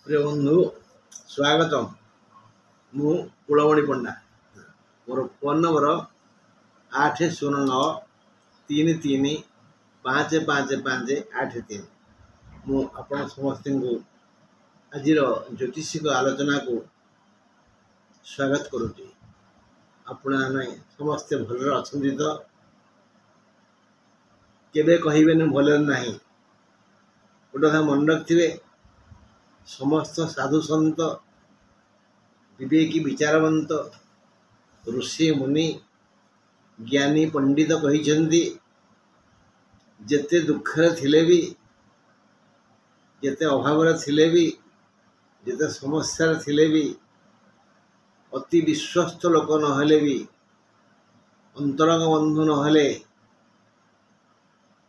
प्रिय बंधु स्वागत मु कुलमणि पंडा मोर फोन नंबर 8093355583 मु आपण समस्त को आज ज्योतिषिक आलोचना को स्वागत करुच्ची। आपण समस्ते भल अच्छा तो केबे कहबेनि भल ना गोटे कथा मन रखिए समस्त साधु सन्त विवेकी विचारवंत ऋषि मुनि ज्ञानी पंडित कहिछन्ति जेते दुखरे थिले भी जेते अभाव थिले भी जेते समस्या थिले भी अति विश्वस्त लोक नहेले भी अंतरंग बंधु नहेले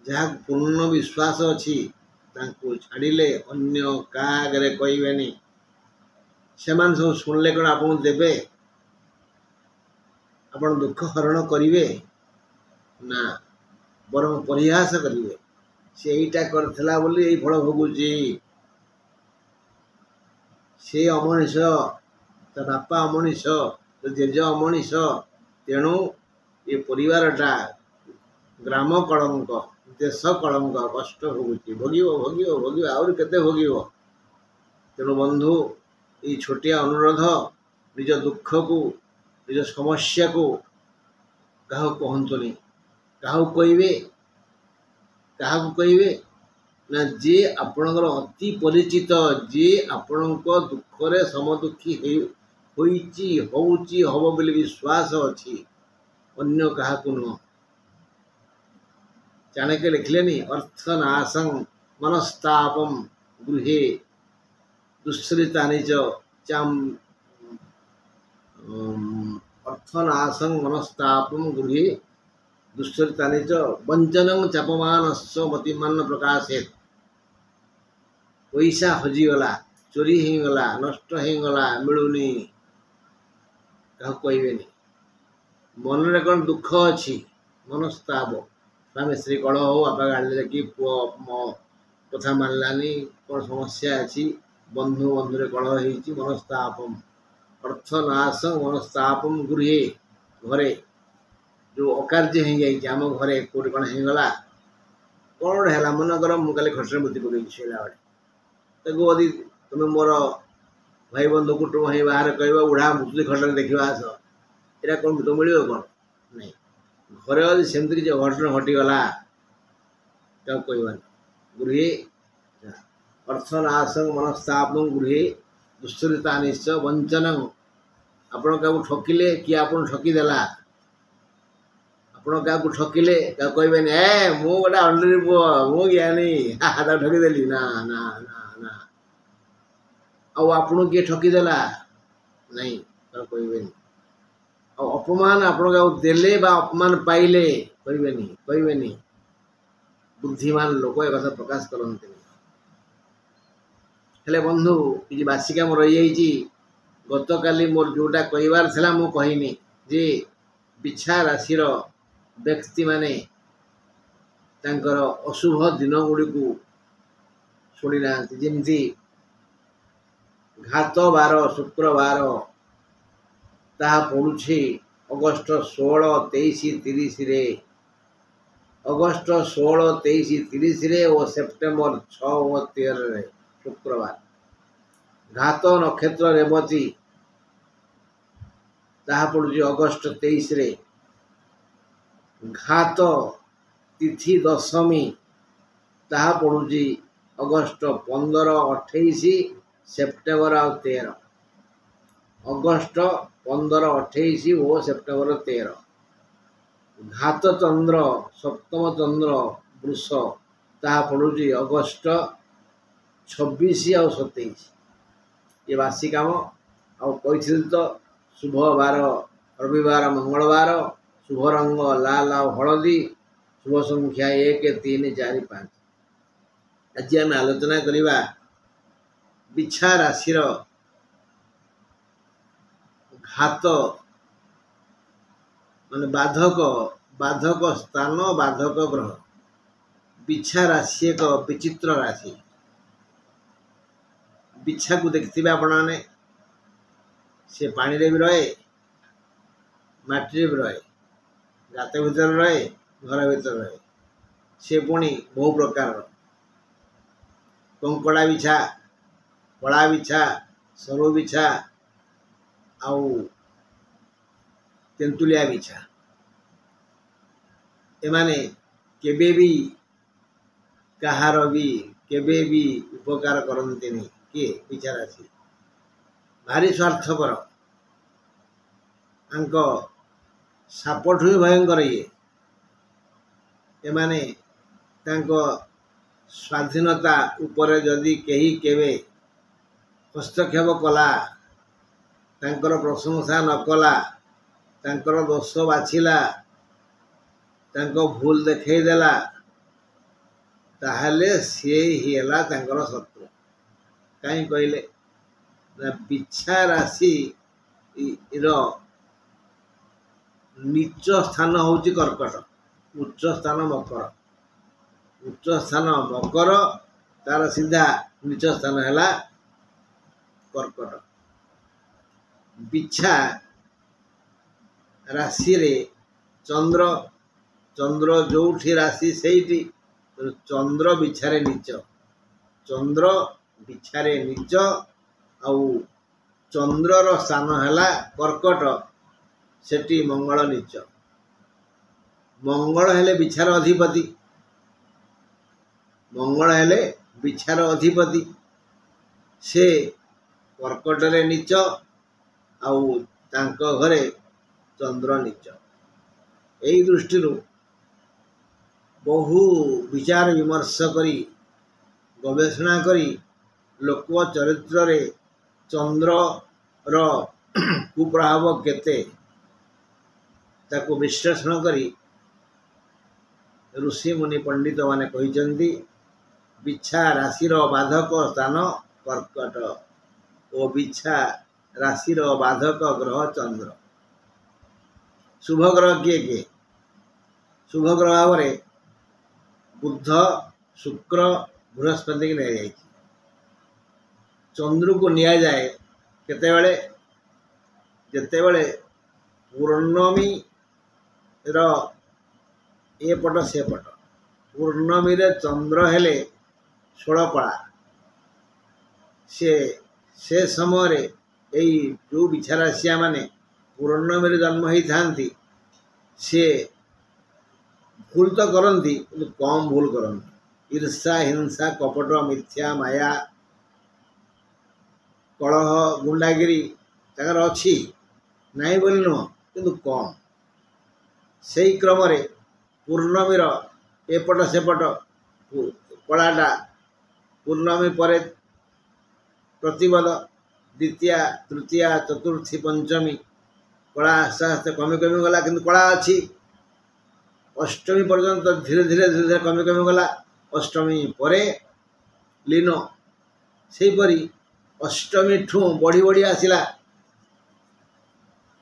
जहाँ पूर्ण विश्वास अच्छी तांको छाड़िले अन्य कागरे कहबेनि सेमान सब शुणिले कौन आपन देवे आपन दुख हरण करिवे ना बरम परिहास करिवे से एटा करथला बोली एई फल भोगुची से अमनिष ता बापा अमनिष तो जेज अमनिष तेणु ये परिवारटा ग्राम कलंक देश कलंक कष्ट भोगुची भोगिव भोगिव भोगिव आउर केते भोगिव। तेणु बंधु ये छोटिया अनुरोध निज दुख को निज समस्या को क्या कहतुनि क्या कहबे ना जे आपणकर अति परिचित जे आपण दुखरे समदुखी होइची होउची हबो बोली विश्वास अछि अन्य क्या नुह। चाणक्य लिखलेनी अर्थनाशं मनस्तापम गृहे दुश्रितानि च चाम अर्थनाशं मनस्तापम गृहे दुश्रितानि च वंचनं चापमानस्य मतिमान प्रकाशेत। पैसा हजिगला चोरी होगला नष्ट होगला मिलूनी क्या कहबेनि मन कौन दुख अच्छी मनस्ताप स्वामी स्त्री कलह हो बापा गाड़ी कि पुओ मो कथा मानलानी कौन समस्या अच्छी बंधु बंधुरे कलह होती मनस्तापम अर्थनाश मनस्तापम गृहे घरे जो अकार्य हो जाए आम घरे कौट कौन होगला कौन है मन कर मुझे खर्च बुद्धि पकई छेला बेले यदि तुम्हें मोर भाई बंधु कुटुंब ही बाहर कह उड़ा मुतुली खटर देखा आस यहाँ कौन तो मिल कौन नहीं घरे यदि सेमती किसी घटना घटीगला क्या कहबानी गृहे अर्थनाशं मनस्तापं गृहे दुश्चरितानि च वंचनं आपण क्या ठकिले कि आप ठकीदेला आपण क्या ठकिले क्या कहबेनि ए मु गोटे अंडरी पुओ मु ज्ञानी ठकीदेली ना ना ना ना आपन किए ठकीदेला नहीं क्या कहबेनि अपमान आपण देले बा अपमान पाइले कहबेनि बुद्धिमान लोक एक कथा प्रकाश करते हेले बंधु कि बासी काम रही गत काली मोर जोटा कहबार था मु कहनी जे बिछा राशि व्यक्ति माने तांकर अशुभ दिन गुड़ी को शुणी ना जमती घात बार शुक्रवार ताहा पड़ुछि अगस्ट 16, 23, 30 रे अगस्ट 16, 23, 30 रे और सेप्टेम्बर 6 और 13 रे शुक्रवार घात नक्षत्र रेवती ताहा पड़ुछि अगस्ट 23 रे घात तिथि दशमी ताहा पड़ुछि अगस्ट 15, 28 सेप्टेम्बर और 13 अगस्ट 15, 28 और सेप्टेम्बर 13 घात चंद्र सप्तम चंद्र वृष ताहा पड़ुछि अगस्ट 26 और 27 ये बासी काम आथि तो शुभ बार रविवार मंगलवार शुभ रंग लाल और हलदी शुभ संख्या 1, 3, 4, 5 आज आम आलोचना करवा बिछा राशि घात माने बाधक बाधक स्थान बाधक ग्रह बिछा राशि एक विचित्र राशि बिछा को देखिथिबे आपने से पानी रे भी रहे माटी भी रहे गात भीतर रहे घर भीतर रहे से पुणी बहु प्रकार कंकड़ा बिछा कला बिछा सरू बिछा आउ तेंतुलिया बिछा एमाने केबे भी कहार भी केबे भी उपकार करते नहीं किए बिछा राशि भारी स्वार्थपर सापठु ही भयंकर ये एमाने तांको स्वाधीनता उपरे जदि कहीं केवे हस्तक्षेप कला तांकर प्रशंसा न कला तांकर दोष बाछिला तांको भूल देखईदेला ताहले सी ही है तांकर शत्रु कहीं कहले बिछा राशि नीच स्थान हूँ कर्कट उच्च स्थान मकर उच्च स्थान मकर तार सीधा नीच स्थान है कर्कट बिछा राशि रे चंद्र चंद्र जोठी राशि से चंद्र बिछारे नीच चंद्र बिछारे नीच आउ चंद्रर स्थान है कर्कट सेठी मंगल नीच मंगल हेले बिछार अधिपति मंगल हेले बिछार अधिपति से कर्कट रे नीच आउ तांको घरे चंद्र नीच एई दृष्टि बहु विचार विमर्श करी गवेषणा करी लोक चरित्र रे चंद्र रो कुप्रभाव केते ताको विश्लेषण करी ऋषि मुनि पंडित माने कहिचंती बिछा राशि रो बाधक स्थान कर्कट ओ बिछा राशि रो बाधक ग्रह चंद्र शुभ ग्रह किए शुभ ग्रह भाव में बुध शुक्र बृहस्पति की नहीं चंद्र को निया जाए केतेबेले जेतेबेले पूर्णमी रो ए पट से पट पूर्णमी रे चंद्र हेले 16 कला से समय रे एई जो बिछाराशिया माने पूर्णमी रे जन्म ही थांती से भूल तो करती कम भूल करती ईर्षा हिंसा कपट मिथ्या माया कलह गुंडागिरी ताकर अच्छी नहीं बोली नुह कि कम से क्रम पूर्णमीर एपट सेपट कलाटा पूर्णमी पर प्रतिपद द्वितीय तृतीय चतुर्थी पंचमी कला आस्ते आस्ते कमी कमी गला कि कला अच्छी अष्टमी पर्यंत धीरे धीरे धीरे धीरे कमी कमी गला अष्टमी परे लीन सेहीपरि अष्टमी ठू बढ़ी बढ़ी आसला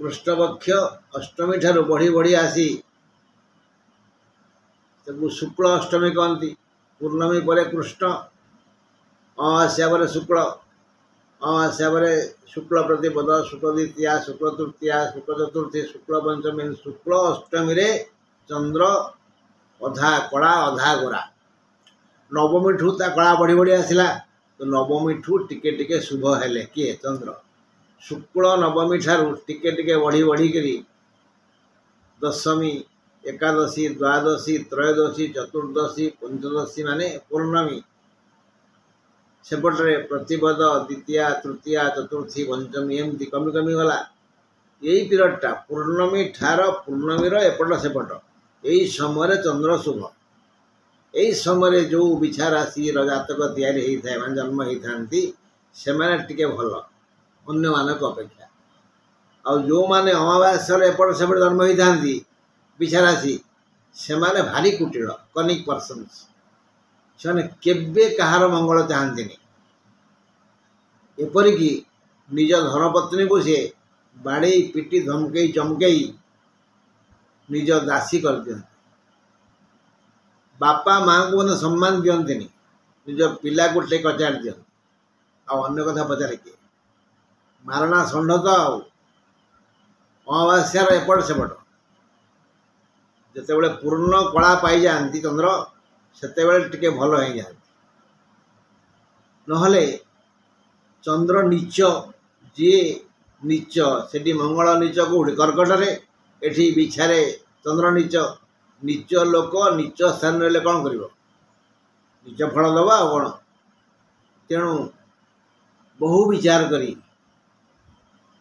कृष्णपक्ष अष्टमी ठारू बढ़ी बढ़ी आसी शुक्ल अष्टमी कहती पूर्णमी पर कृष्ण अमावास्या पर शुक्ल अमावास्या पर शुक्ल प्रतिपद शुक्ल द्वितीय शुक्ल तृतीय शुक्ल चतुर्थी शुक्ल पंचमी शुक्ल अष्टमी रे चंद्र अधा कला अधा गोरा नवमी ठू ता कला बढ़ी बढ़ी आसला तो नवमी ठू टिके टिके शुभ हेले किए चंद्र शुक्ल नवमी ठारू टिके टिके बढ़ी बढ़ी करी दशमी एकादशी द्वादशी त्रयोदशी चतुर्दशी पंचदशी माने पूर्णमी सेपटे प्रतिपद द्वितीय तृतीय चतुर्थी पंचमी एमती कमी कमी गला यही पीरियडटा पूर्णमी ठार पूर्णमीर एपट सेपट यही समय चंद्र शुभ यही समय जो बिछा राशि जातक तैयारी होता है जन्म होती से टिके भल अन्य मानक अपेक्षा आ जो माने अमावास्या एपट सेपट जन्म होती बिछा राशि से माने भारी कुटिल कनिक पर्सन्स से केबे कहार मंगल चाहती एपरिक निज धर्मपत्नी को सी बाड़ी पिटी धमकई चमकई निज दासी कर दियंती बापा माँ को मैंने सम्मान दियंती निज पिला को टेक अचार दियंती अन्य कथा पचारे किए मारणा षंढ तो अमावास्यार एपट सेपट जिते पूर्ण कला पाई जाती चंद्र सेते टिके भल हो जाती नहले चंद्र नीच जी नीच से मंगल नीच कौटी कर्कट एठी बिछारे चंद्र नीच नीच लोक नीच स्थान रही कौन कर नीच फल दबा कौन तेणु बहु विचार करी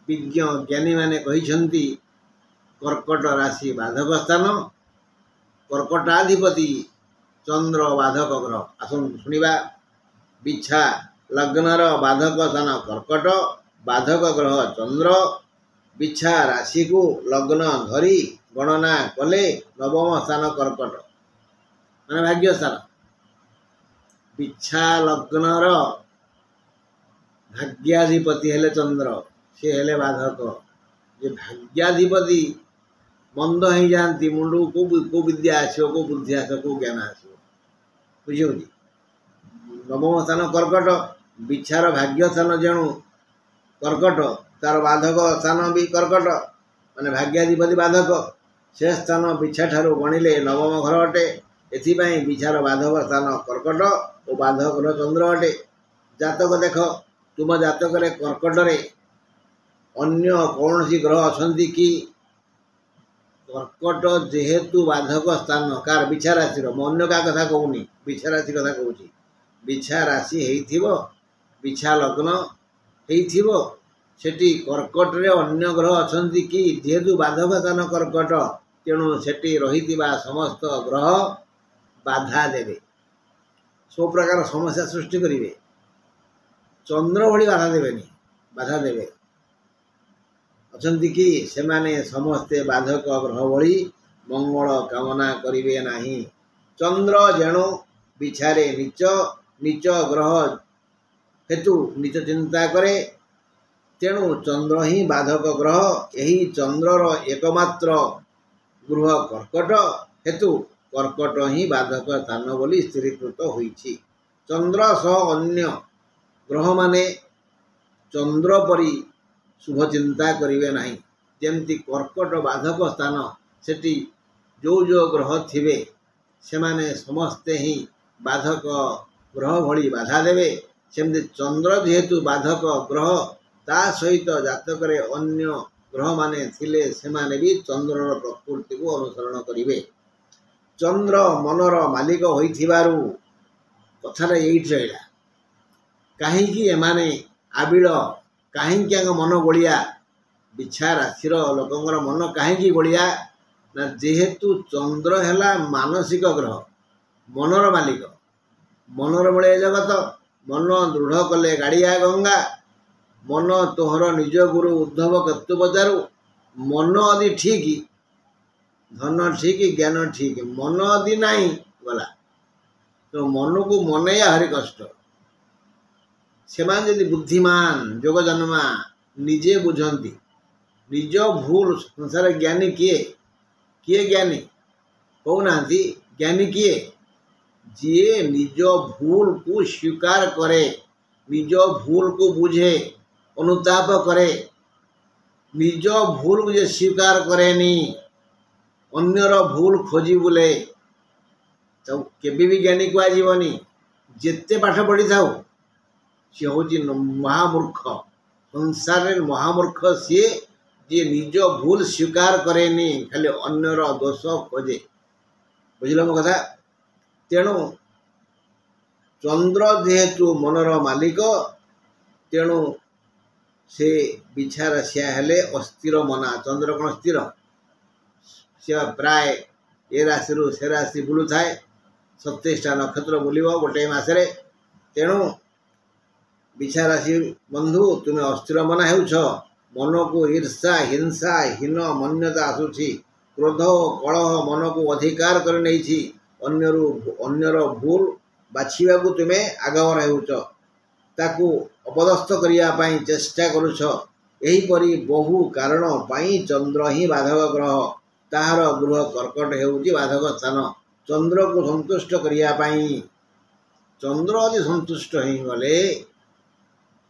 विज्ञ ज्ञानी माने कहिसंती कर्कट राशि बाधक स्थान कर्कटाधिपति चंद्र बाधक ग्रह आसन शुणा बिछा लग्नर बाधक स्थान कर्कट बाधक ग्रह चंद्र बिछा राशि को लग्न धरी गणना कले नवम स्थान कर्कट माने भाग्य स्थान बिछा लग्नर भाग्याधिपति हेले चंद्र सी हेले बाधक जे भाग्याधिपति मंद हो जाती मुंडू को विद्या आसो को बुद्धि आस को ज्ञान आसो बुझे नवम स्थान कर्कट बिछार भाग्य स्थान जेणु कर्कट तार बाधक स्थान भी कर्कट माने भाग्याधिपति बाधक से स्थान बिछा ठारू गणिले नवम घर अटे एथिपाई बिछार बाधक स्थान कर्कट और बाधक ग्रह चंद्र अटे जातक देख तुम जातक कर्कट रे अन्य कौन सी ग्रह अच्छा कि कर्कट जेहेतु बाधक स्थान कार बिछा राशि अन्य क्या कथा कहूनी बिछा राशि कथा कहूँ बिछा राशि हो बिछा लग्न हो सेठी कर्कट रे अन्य ग्रह अच्छा कि जेहेतु बाधक स्थान कर्कट तेणु सेठी रही समस्त ग्रह बाधा देवे सब प्रकार समस्या सृष्टि करेंगे चंद्र भली बाधा देवे अछंती कि से माने समस्ते बाधक ग्रह भली मंगल कामना करिवे नाही चंद्र जेणु बिछारे नीच नीच ग्रह हेतु नीच चिंता करे तेणु चंद्र ही बाधक ग्रह यही चंद्रर एकमात्र गृह कर्कट हेतु कर्कट ही बाधक स्थान बोली स्थिरीकृत होईछि चंद्र सह अन्य ग्रह माने चंद्र परी शुभ चिंता करिवे नाही जेमती कर्कट बाधक स्थान सेठी जो जो ग्रह थिबे से माने समस्ते ही बाधक ग्रह भली बाधा देवे सेमती चंद्र जेहेतु बाधक ग्रह ता सहित जातक रे अन्य ग्रह माने थिले से माने भी चंद्रर प्रकृति को अनुसरण करिवे चंद्र मनर मालिक होइथिबारु कथाटा यही रहा कहीं एमाने आबिल कहीं मन गोलिया बिछा राशि लोकंर मन कहीं गोलिया ना जेहेतु चंद्र है मानसिक ग्रह मनर मालिक मनर बड़े जगत मन दृढ़ कले गाड़िया गंगा मन तोहर निज गुरु उद्धव केतु बजारू मन अदि ठीक धन ठीक ज्ञान ठीक मन अदि नहीं गला तो मन को मनैया हरि कष्ट से जदि बुद्धिमान जोग जन्मा निजे बुझंती निज भूल संसार ज्ञानी किए किए ज्ञानी कहूना ज्ञानी किए जी निज भूल को स्वीकार करे निज भूल को बुझे अनुताप करे निज भूल को जे स्वीकार करेनी अन्यर भूल खोजी बुले तो केबी भी ज्ञानी कहनी जिते पाठ पढ़ी था सी हूँ महामूर्ख संसार महामूर्ख सी जी निज भूल स्वीकार करेनी खाली अन्यर दोष खोजे बुझल मो कथा तेणु चंद्र जेहेतु मनर मालिक तेणु से बिछा राशिया हेले अस्थिर मना चंद्र कौन स्थिर से प्राय ए राशि से राशि बुलू थाए 27टा नक्षत्र बुलिब गोटे मसरे तेणु बिछा राशि बंधु तुम्हें अस्थिर मना हेउछ मन को ईर्षा हिंसा हीन मन्यता आसुछि क्रोध कलह मन को अधिकार कर नहीं अन्यर भूल बाछिबा को तुम्हें आगवर हेउछ ताकू अपदस्थ करने चेष्टा करुछ एहीपरि बहु कारण पाई चंद्र ही बाधक ग्रह ताहार गृह कर्कट हेउछि बाधक स्थान चंद्र को संतुष्ट करने चंद्र यदि संतुष्ट हो गले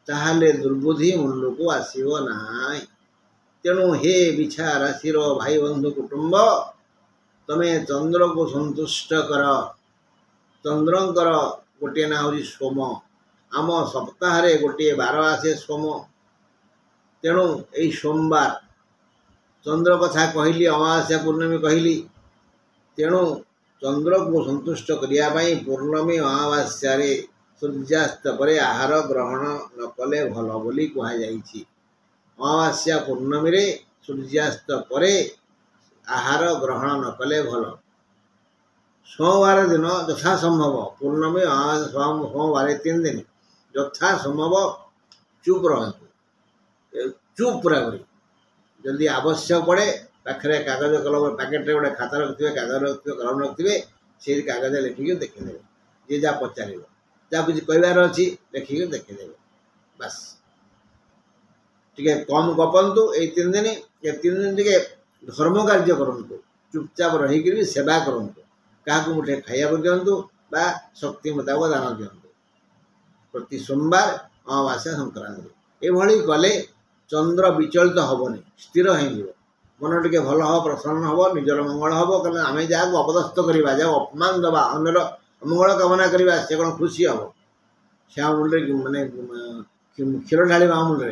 ताहाले दुर्बुद्धि मुंडको आसीबो नाई। तेणु हे बिछा राशिर भाई बंधु कुटुंब तमे चंद्र को संतुष्ट कर। चंद्रंकर गोटे ना हूँ सोम। आम सप्ताह गोटे बार आसे सोम। तेणु यही सोमवार चंद्र कथा कहली अमावास्या पूर्णमी कहली। तेणु चंद्र को संतुष्ट करने पूर्णमी अमावास्या सूर्यास्त पर आहार ग्रहण न कले भल बोली कहुई। अमावास्या पूर्णमी रे सूर्यास्त पर आहार ग्रहण न कले भल। सोमवार दिन यथा संभव पूर्णमी अमावास्या सोमवार 3 दिन यथा संभव चुप रहतु। चुप पूरा करी जदि आवश्यक पड़े पाखे कागज कलम पैकेट गोटे खाता रखिए कागज रखिए कलम रखिए से कागज लिखिक देखीदे। जी जहाँ पचार जहाँ कुछ कहबार अच्छी लिखिक देखीदे बास। टे कम गपंतु ये 3 दिन। ये 3 दिन टे धर्म कार्य करूँ चुपचाप रहीकि सेवा करूँ। क्या मुठे खाइबा दिंतु बा शक्ति मुताबक दान दिंतु। प्रति सोमवार अमावास्या संक्रांति ये कले चंद्र विचलित हेनी स्थिर हो मन टे भल हम प्रसन्न हम निजर मंगल हम। कहीं आम जहाँ अपदस्थ करवा जहाँ अपमान दबा अन्यर मंगल कामना करवा से कौन खुशी हम से मुंडे मानने क्षीर ढाल मुंडे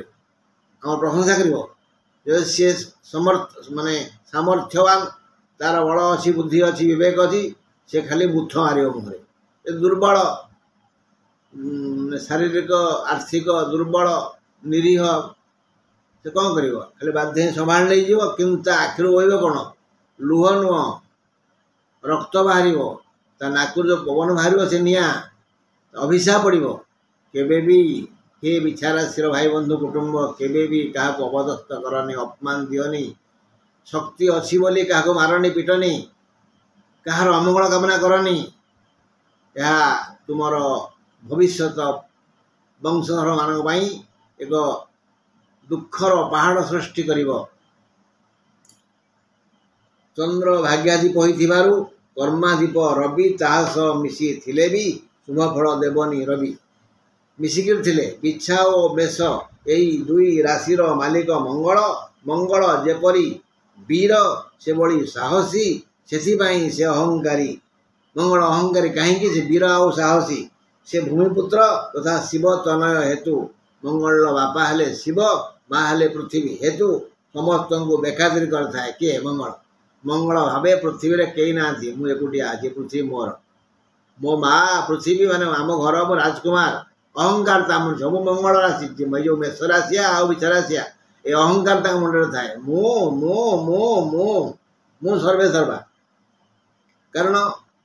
आम प्रशंसा कर सी समर्थ माने सामर्थ्यवान तार बल अच्छी बुद्धि अच्छी विवेक अच्छी से खाली बुथ मार मुहरे। दुर्बल शारीरिक आर्थिक दुर्बल निरीह से कौन कर खाली बाध्य संभाल नहीं जीव कि आखिर बोब कौन लुह नुह रक्त बाहर नाकुर जो पवन बाहर से निआ अभिशाप पड़ो। केबे भी हे बिछाराशिर भाई बंधु कुटुंब केबे भी क्या अपदस्थ करनी अपमान दियोनी। शक्ति अच्छी बोली क्या मारनी पिटनी कहार अमंगल कामना करनी। यह तुमर भविष्य वंशधर मान एक दुखर पहाड़ सृष्टि करिवो। चंद्र भाग्यादीप होइथिबारु कर्मादीप रवि तास मिसी थिले भी शुभ फल देवनी रवि मिसिकिर थिले। बिछा और मेष यही दुई राशिर मालिक मंगल। मंगल जेपरी वीर से बड़ी साहसी से से अहंकारी। मंगल अहंकारी कहीं से वीर और साहसी से भूमिपुत्र तथा शिव तनय हेतु। मंगल बापा हेले शिव माँ हेले पृथ्वी हेतु समस्त को बेखातिर करता किए मंगल। मंगल भावे पृथ्वी रे कई ना मुझे एकुटिया आज पृथ्वी मोर मो माँ पृथ्वी माने आम घर मो राजकुमार अहंकार सब मंगल राशि जो मेष राशिया आ बिछराशिया ये अहंकार मुंडे थाए मो मो मो मो मु सर्वे सर्वा। कारण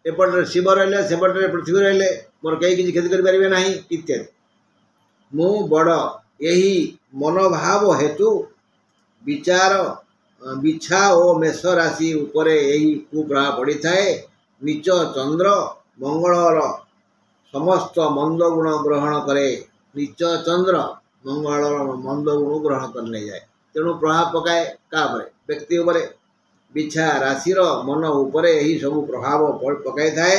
एपटे शिव रही सेपटे पृथ्वी रही मोर कई किसी क्षति करें ना इत्यादि। मु बड़ यही मनोभाव हेतु विचार बिछा और मेष राशि उपरे यही कुप्रभाव पड़ी थाए। नीच चंद्र मंगलर समस्त मंद गुण ग्रहण करे। नीच चंद्र मंगलर मंद गुण ग्रहण कर ले जाए। तेणु प्रभाव पकाए क्या व्यक्ति उपरे बिछा राशिर मन उपरे यही सब प्रभाव पकाई थाए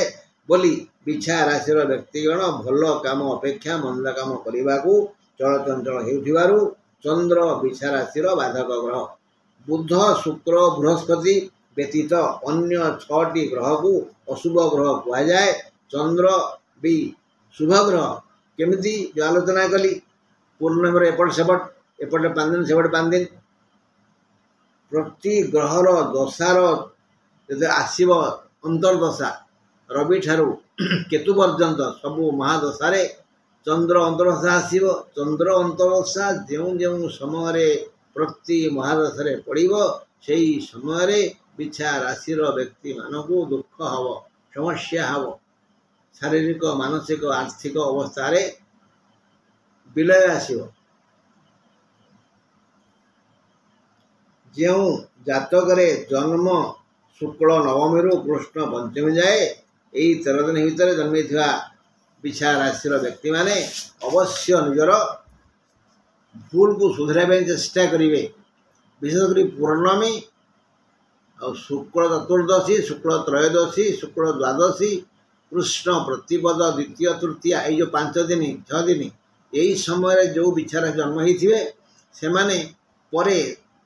बोली बिछा राशिर व्यक्तिगण भल काम अपेक्षा मंद काम करने को चलचंचल हेउथिबारु चंद्र बिछा राशिर बाधक ग्रह। बुध शुक्र बृहस्पति व्यतीत अन्य 6टी ग्रह को अशुभ ग्रह कह जाए। चंद्र भी शुभ ग्रह केमिति जो आलोचना कली पूर्णिम एपट सेपट एपटे 5 दिन सेपटे 5 दिन प्रति ग्रहर दशार जो आसव अंतर्दशा रवि ठारू केतु पर्यंत सबू महादशा चंद्र अंतर्दशा आसव। चंद्र अंतर्दशा जो जो समय प्रति महादशा पड़ो से समय बिछा राशिर व्यक्ति मानक दुख हम समस्या हम शारीरिक मानसिक आर्थिक अवस्था विलय आसव। जो जातक जन्म शुक्ल नवमी रु कृष्ण पंचमी जाए यही 13 दिन भितर जन्मी बिछा राशिर व्यक्ति माने अवश्य निजर भूल को सुधराई चेष्टा करेंगे। विशेषकर पूर्णमी और शुक्ल चतुर्दशी शुक्ल त्रयोदशी शुक्ल द्वादशी कृष्ण प्रतिपद द्वितीय तृतीया ये जो 5 दिन 6 दिन यही समय जो बिछार जन्म होते से परे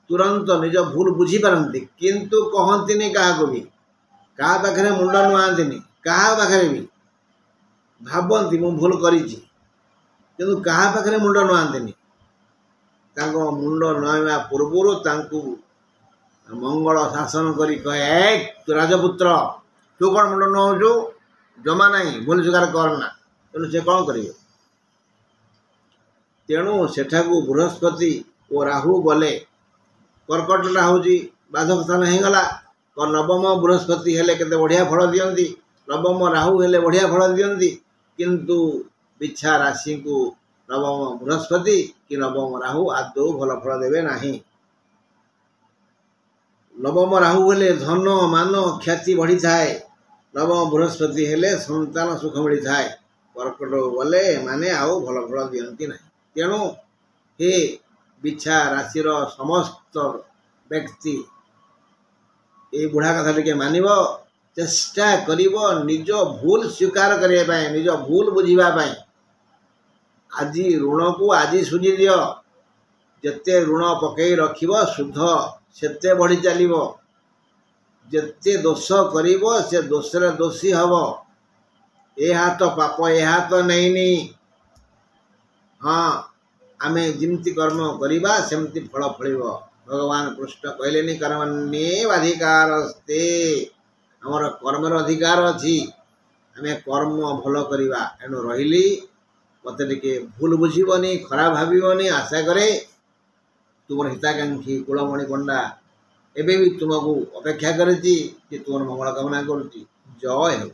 तुरंत निज भूल बुझी पारती किंतु कहती क्या भी क्या पाखे मुंड नुआंती क्या पाखे भी भावती मु भूल करी किंतु क्या पाखे मुंड नुआंती मुंड नुआवा पूर्व मंगल शासन करी कहे तू राजपुत्र तू कौन मुंड नुआऊ जमा नहीं भूल स्वीकार करना तेणु से कौन कर तेणु सेठाकू बृहस्पति और राहु गले कर्कट हूँ बाधक स्थान हो गला नवम बृहस्पति हेले केते बढ़िया फल दियंती नवम राहु हेले बढ़िया फल दियंती किंतु बिछा राशि को नवम बृहस्पति कि नवम राहु आदौ भल फल देवे नहीं। नवम राहु हेले धन मान ख्याति बढ़ी थाए नवम बृहस्पति हेले संतान सुख मिली थाए कर्कट गले माने आउ भल फल दियंती नहीं। तेणु हे बिछा राशि समस्त व्यक्ति ये बुढ़ा कथा टे मानव चेष्टा करिव निज भूल स्वीकार करने निज भूल बुझापी आज ऋण को आज सुझी दियो जिते ऋण पकई रखिब सुध सेते बढ़ी चलो जिते दोष करिब से दोषरे दोषी हब ए हाथ पाप ए हाथ नहीं हाँ आमे जिमती कर्म करिबा सेमती फल फलिब भगवान कृष्ण कहले कर्मण्येवाधिकारस्ते आमर कर्मर अधिकार अच्छी आमे कर्म भल करवा एणु रही मत टे भूल बुझीबनी खराब भावनी आशा करे तुम हिताकांक्षी कुलमणि पंडा एबे भी तुमको अपेक्षा करी तुम मंगल कामना करुच्ची जय हो।